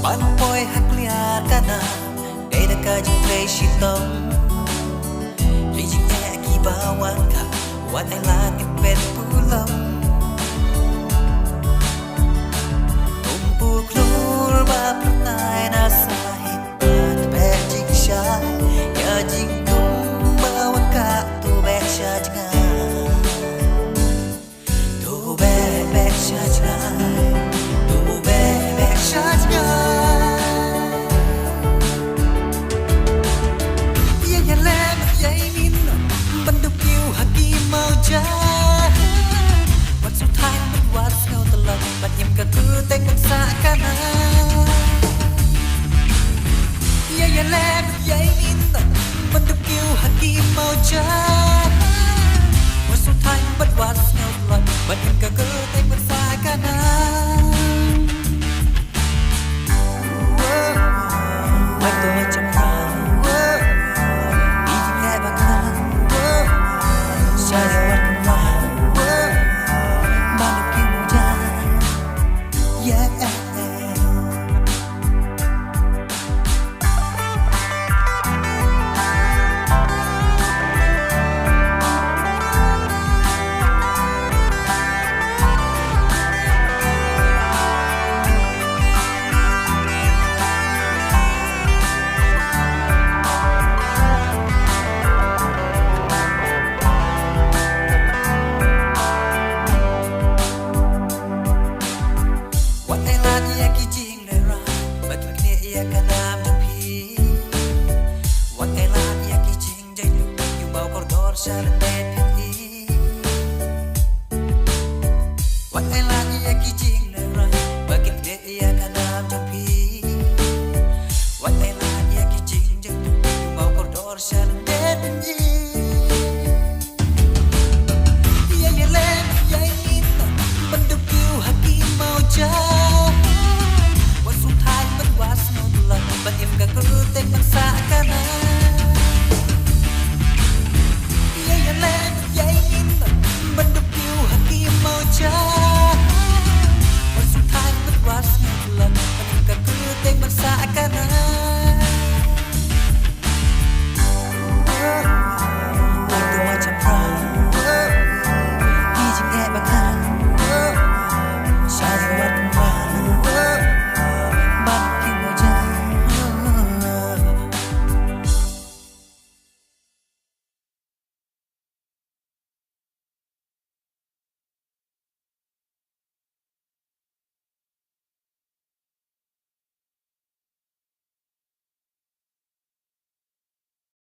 Manupoy hakliar ka na Kay nakajimplay-shitong Lijing niya akibawan ka Wan ay langit pulam Umpuklur bapernay na sahit At bejing siya Yajing tumbawan ka Tubek siya jangan Tubek siya jangan Tubek siya janganบรรดุกิวหักกีเมาใจวันสุดท้ายมันวัดเงาตลอดบัดยิ้มก็คือเต็งมันสะกันนะอย่าแลกใหญ่นินบรรดุกิวหักกีเมาใจวันสุดท้ายมันวัดเงาตลอดบัดยิ้มก็คือเต็งมันสะกันนะไม่ตัวจำราWhat I like, yeah, kitchen, right? But get it, yeah, can I'm jumpy.